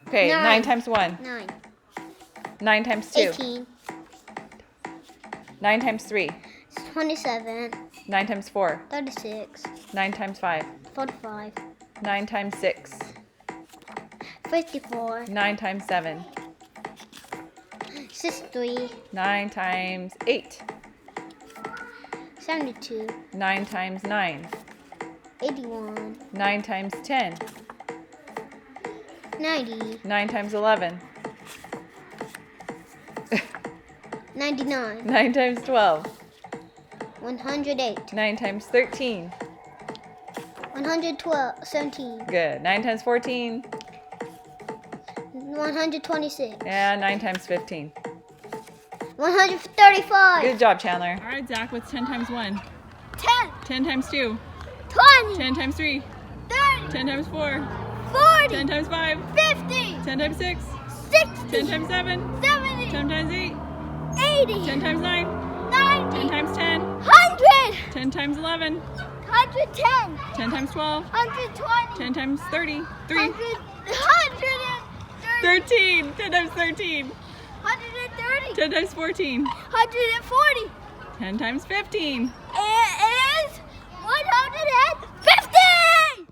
Okay, 9 times 1. 9. 9 times 2. 18. 9 times 3. 27. 9 times 4. 36. 9 times 5. 45. 9 times 6. 54. 9 times 7. 63. 9 times 8. 72. 9 times 9. 81. 9 times 10. 90. 9 times 11. 99. 9 times 12. 108. 9 times 13. 112. 17. Good. 9 times 14. 126. And 9 times 15. 135. Good job, Chandler. All right, Zach, what's 10 times 1? 10. 10 times 2. 20. 10 times 3. 30. 10 times 4. 40. 10 times 5. 50. 10 times 6. 60. 10 times 7. 70. 10 times 8. 80. 10 times 9. 90. 10 times 10. 100. 10 times 11. 110. 10 times 12. 120. 10 times 30. 3. 130. 13. 10 times 13. 130. 10 times 14. 140. 10 times 15. It is 150.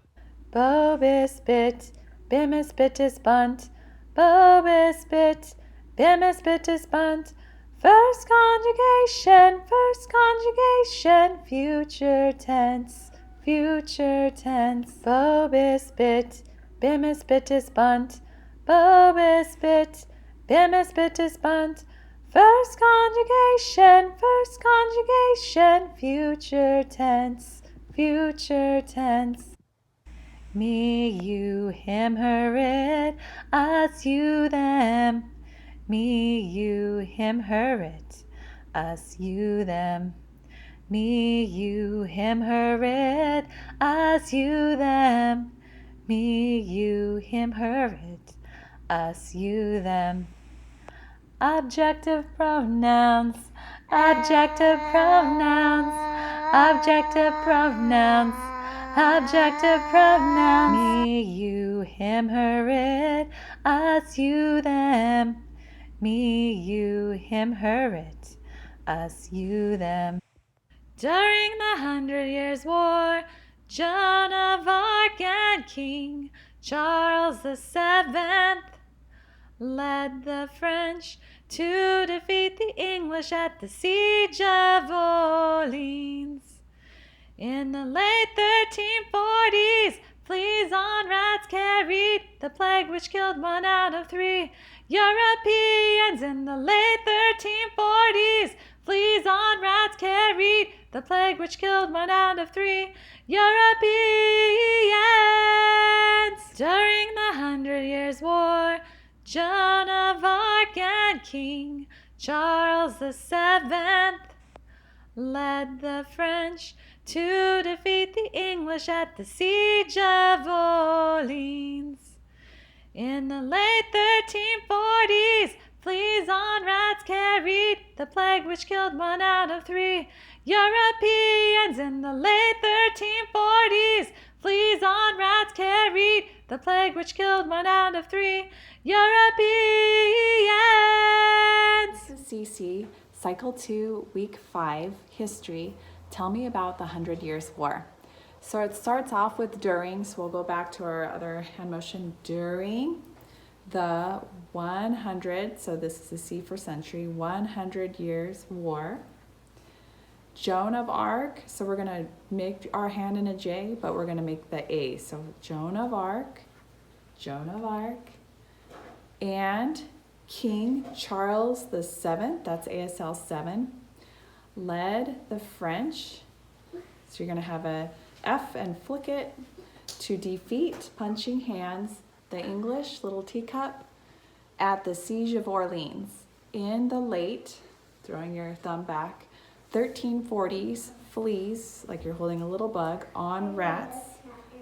Bobus bit, bimus bitus bunt. Bobus bit, bimus bitus bunt. First conjugation, future tense, future tense. Bobus bit, bimus bitus bunt. Bobus bit, bimus bitus bunt. First conjugation, future tense, future tense. Me, you, him, her, it, us, you, them. Me, you, him, her, it, us, you, them. Me, you, him, her, it, us, you, them. Me, you, him, her, it, us, you, them. Objective pronouns, adjective pronouns, objective pronouns, adjective pronouns. Me, you, him, her, it, us, you, them. Me, you, him, her, it, us, you, them. During the 100 Years' War, Joan of Arc and King Charles VII led the French to defeat the English at the Siege of Orleans. In the late 1340s, fleas on rats carried the plague which killed 1 out of 3 Europeans. In the late 1340s, fleas on rats carried the plague which killed 1 out of 3 Europeans. During the 100 Years' War, Joan of Arc and King Charles VII led the French to defeat the English at the Siege of Orleans. In the late 1340s, fleas on rats carried the plague which killed 1 out of 3 Europeans. In the late 1340s, fleas on rats carried the plague which killed 1 out of 3 Europeans. This is Cece, Cycle 2, Week 5, History. Tell me about the 100 Years' War. So it starts off with during, so we'll go back to our other hand motion. During the 100, so this is the C for century, 100 Years' War. Joan of Arc, so we're going to make our hand in a J, but we're going to make the A. So Joan of Arc, and King Charles VII, that's ASL 7, led the French, so you're going to have a F and flick it, to defeat, punching hands, the English, little teacup, at the Siege of Orleans. In the late, throwing your thumb back, 1340s, fleas, like you're holding a little bug, on rats,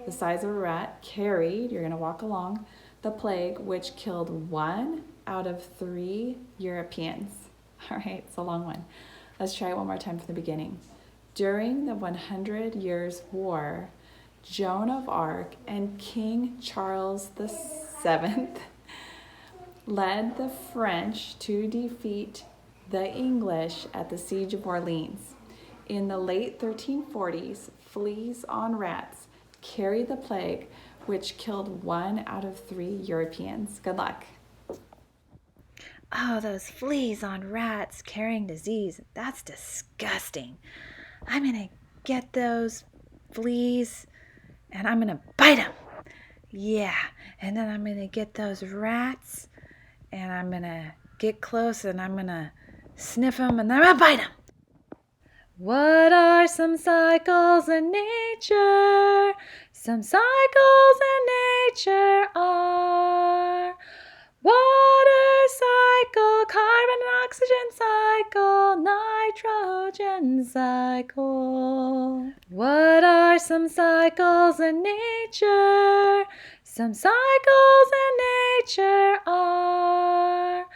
the size of a rat, carried, you're going to walk along, the plague, which killed 1 out of 3 Europeans. All right, it's a long one. Let's try it one more time from the beginning. During the 100 Years' War, Joan of Arc and King Charles VII led the French to defeat the English at the Siege of Orleans. In the late 1340s, fleas on rats carried the plague, which killed 1 out of 3 Europeans. Good luck. Oh, those fleas on rats carrying disease. That's disgusting. I'm going to get those fleas and I'm going to bite them. Yeah, and then I'm going to get those rats and I'm going to get close and I'm going to sniff them and then I'm going to bite them. What are some cycles in nature? Some cycles in nature are water cycle, carbon and oxygen cycle, nitrogen cycle. What are some cycles in nature? Some cycles in nature are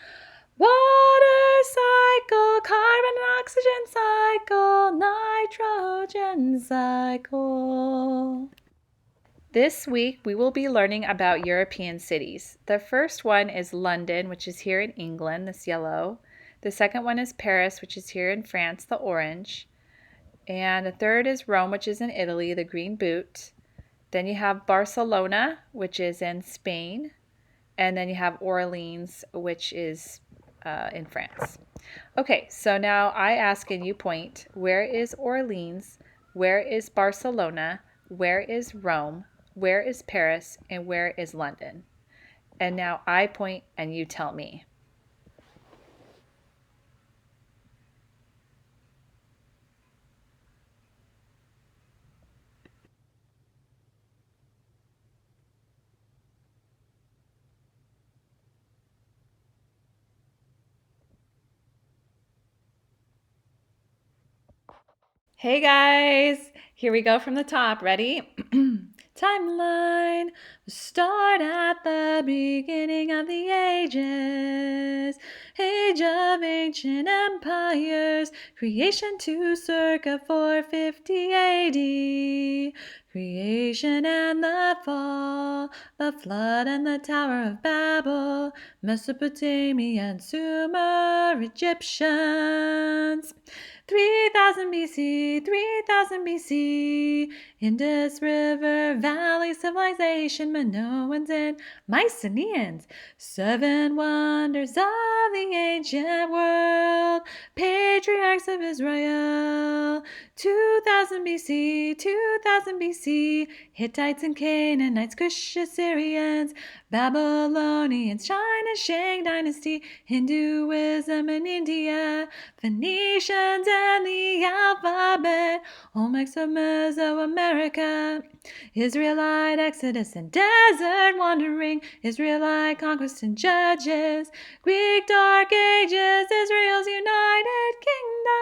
water cycle, carbon and oxygen cycle, nitrogen cycle. This week we will be learning about European cities. The first one is London, which is here in England, this yellow. The second one is Paris, which is here in France, the orange. And the third is Rome, which is in Italy, the green boot. Then you have Barcelona, which is in Spain. And then you have Orleans, which is in France. Okay, so now I ask and you point. Where is Orleans? Where is Barcelona? Where is Rome? Where is Paris? And where is London? And now I point and you tell me. Hey guys, here we go from the top. Ready? Timeline. Start at the beginning of the ages. Age of ancient empires. Creation to circa 450 AD. Creation and the fall. The flood and the Tower of Babel. Mesopotamia and Sumer Egyptians. 3000 BC, 3000 BC, Indus River Valley Civilization, Minoans and Mycenaeans, 7 wonders of the ancient world, patriarchs of Israel, 2000 BC, 2000 BC, Hittites and Canaanites, Cush Assyrians, Babylonians, China, Shang Dynasty, Hinduism in India, Phoenicians and the alphabet, Olmecs of Mesoamerica, Israelite exodus and desert wandering, Israelite conquest and judges, Greek dark ages, Israel's united kingdom.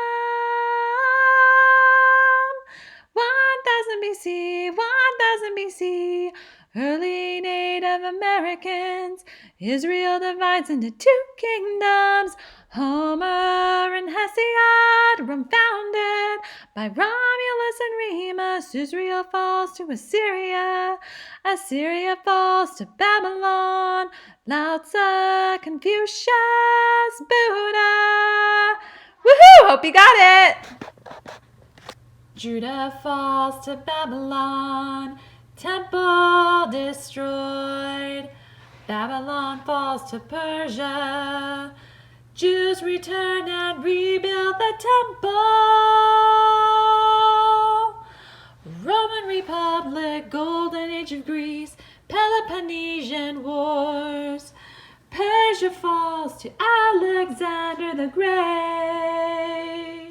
1000 BC, 1000 BC, early Native Americans, Israel divides into 2 kingdoms, Homer and Hesiod, Rome founded by Romulus and Remus, Israel falls to Assyria, Assyria falls to Babylon, Lao Tzu, Confucius, Buddha. Woohoo! Hope you got it! Judah falls to Babylon, temple destroyed. Babylon falls to Persia, Jews return and rebuild the temple. Roman Republic, Golden Age of Greece, Peloponnesian Wars. Persia falls to Alexander the Great.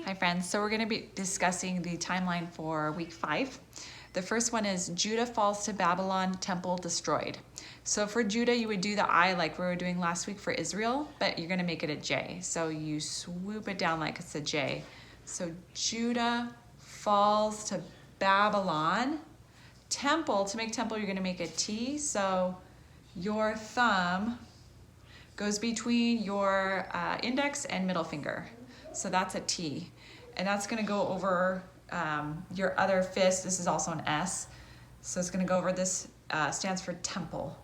Hi friends, so we're going to be discussing the timeline for week 5. The first one is Judah falls to Babylon, temple destroyed. So for Judah, you would do the I like we were doing last week for Israel, but you're going to make it a J. So you swoop it down like it's a J. So Judah falls to Babylon. Temple, to make temple, you're going to make a T. So your thumb goes between your index and middle finger. So that's a T. And that's going to go over your other fist. This is also an S. So it's going to go over this, stands for temple.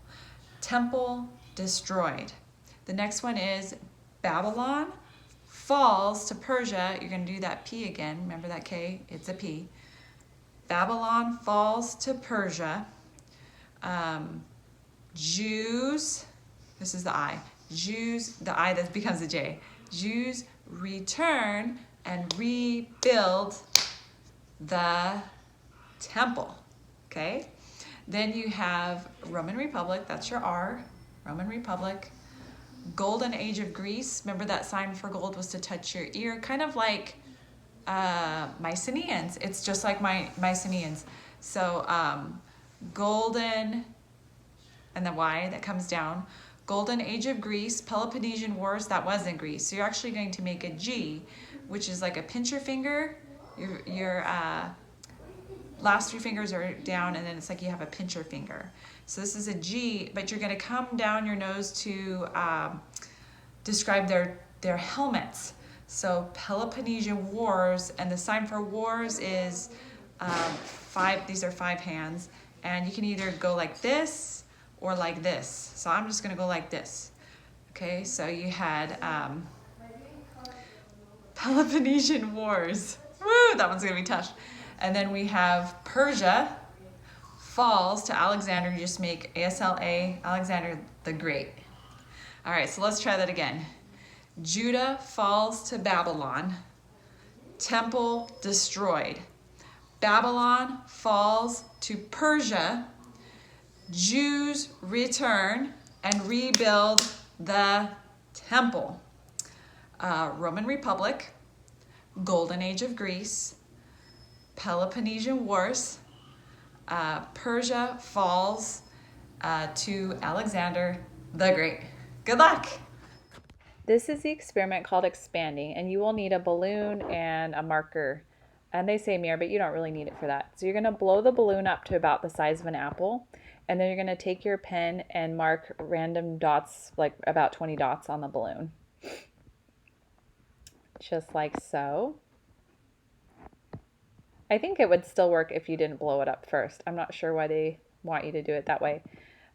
Temple destroyed. The next one is Babylon falls to Persia. You're going to do that P again. Remember that K? It's a P. Babylon falls to Persia. Jews, this is the I. Jews, the I that becomes a J. Jews return and rebuild the temple. Okay? Then you have Roman Republic, that's your R. Roman Republic. Golden Age of Greece. Remember that sign for gold was to touch your ear, kind of like Mycenaeans. It's just like Mycenaeans. So golden, and the Y that comes down. Golden Age of Greece, Peloponnesian Wars, that was in Greece. So you're actually going to make a G, which is like a pincher finger. Your last three fingers are down, and then it's like you have a pincher finger. So this is a G, but you're going to come down your nose to describe their helmets. So Peloponnesian Wars, and the sign for wars is five. These are five hands, and you can either go like this or like this. So I'm just going to go like this. Okay, so you had Peloponnesian Wars. Woo, that one's going to be tough. And then we have Persia falls to Alexander. You just make ASLA, Alexander the Great. All right, so let's try that again. Judah falls to Babylon. Temple destroyed. Babylon falls to Persia. Jews return and rebuild the temple. Roman Republic. Golden Age of Greece. Peloponnesian Wars. Persia falls to Alexander the Great. Good luck! This is the experiment called expanding, and you will need a balloon and a marker. And they say mirror, but you don't really need it for that. So you're going to blow the balloon up to about the size of an apple, and then you're going to take your pen and mark random dots, like about 20 dots on the balloon. Just like so. I think it would still work if you didn't blow it up first. I'm not sure why they want you to do it that way.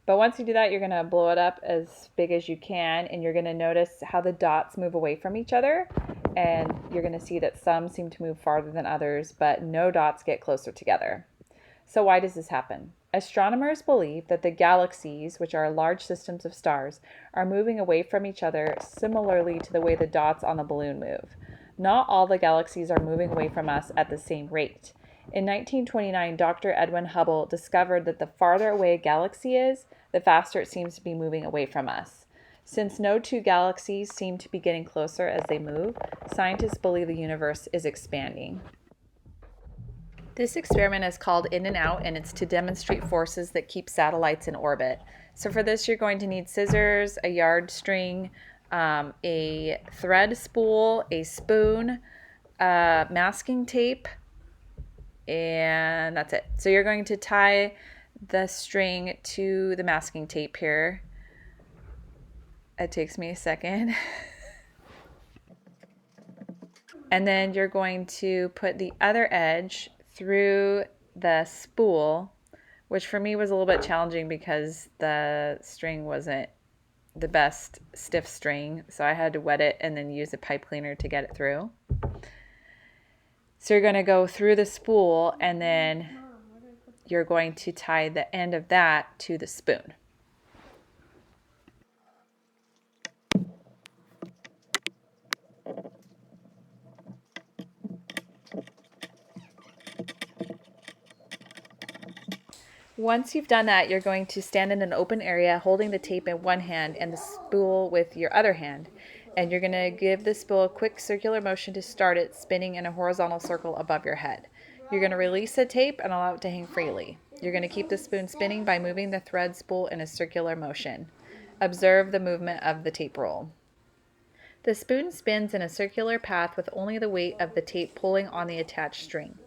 But once you do that, you're going to blow it up as big as you can, and you're going to notice how the dots move away from each other. And you're going to see that some seem to move farther than others, but no dots get closer together. So why does this happen? Astronomers believe that the galaxies, which are large systems of stars, are moving away from each other similarly to the way the dots on the balloon move. Not all the galaxies are moving away from us at the same rate. In 1929, Dr. Edwin Hubble discovered that the farther away a galaxy is, the faster it seems to be moving away from us. Since no two galaxies seem to be getting closer as they move, scientists believe the universe is expanding. This experiment is called In and Out, and it's to demonstrate forces that keep satellites in orbit. So for this, you're going to need scissors, a yard string, a thread spool, a spoon, masking tape, and that's it. So you're going to tie the string to the masking tape here. It takes me a second. And then you're going to put the other edge through the spool, which for me was a little bit challenging because the string wasn't the best stiff string. So I had to wet it and then use a pipe cleaner to get it through. So you're going to go through the spool, and then you're going to tie the end of that to the spoon. Once you've done that, you're going to stand in an open area holding the tape in one hand and the spool with your other hand. And you're going to give the spool a quick circular motion to start it spinning in a horizontal circle above your head. You're going to release the tape and allow it to hang freely. You're going to keep the spoon spinning by moving the thread spool in a circular motion. Observe the movement of the tape roll. The spoon spins in a circular path with only the weight of the tape pulling on the attached string.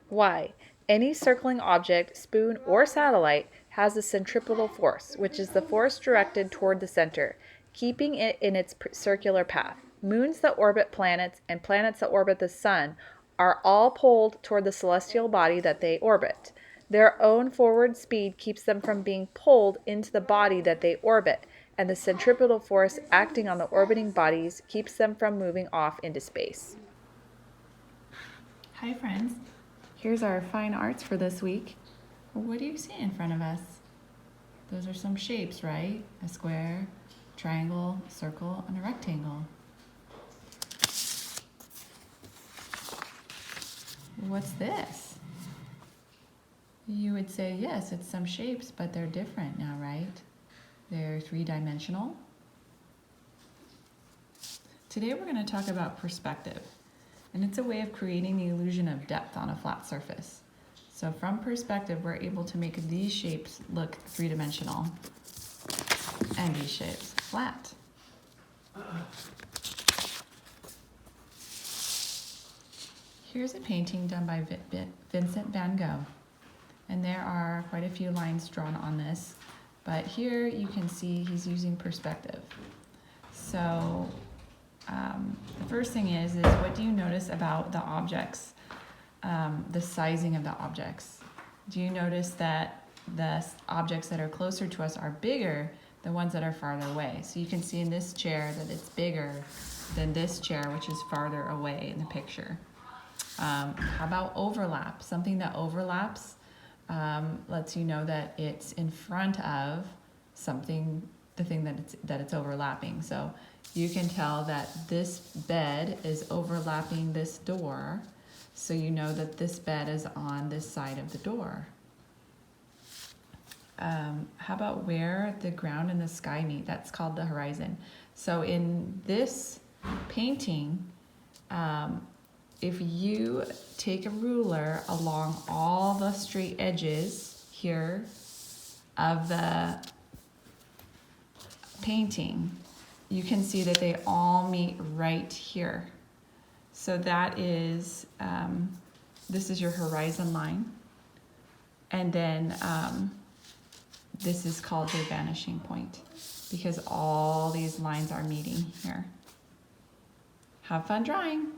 Why? Any circling object, spoon, or satellite has a centripetal force, which is the force directed toward the center, keeping it in its circular path. Moons that orbit planets and planets that orbit the sun are all pulled toward the celestial body that they orbit. Their own forward speed keeps them from being pulled into the body that they orbit, and the centripetal force acting on the orbiting bodies keeps them from moving off into space. Hi friends, here's our fine arts for this week. What do you see in front of us? Those are some shapes, right? A square, triangle, circle, and a rectangle. What's this? You would say, yes, it's some shapes, but they're different now, right? They're three-dimensional. Today we're going to talk about perspective, and it's a way of creating the illusion of depth on a flat surface. So from perspective, we're able to make these shapes look three-dimensional and these shapes flat. Here's a painting done by Vincent van Gogh, and there are quite a few lines drawn on this, but here you can see he's using perspective. So the first thing is what do you notice about the objects, the sizing of the objects? Do you notice that the objects that are closer to us are bigger than ones that are farther away? So you can see in this chair that it's bigger than this chair, which is farther away in the picture. How about overlap? Something that overlaps lets you know that it's in front of something, the thing that it's overlapping. So you can tell that this bed is overlapping this door, so you know that this bed is on this side of the door. How about where the ground and the sky meet? That's called the horizon. So in this painting, if you take a ruler along all the straight edges here of the painting, you can see that they all meet right here. So that is, this is your horizon line. And then this is called your vanishing point because all these lines are meeting here. Have fun drawing.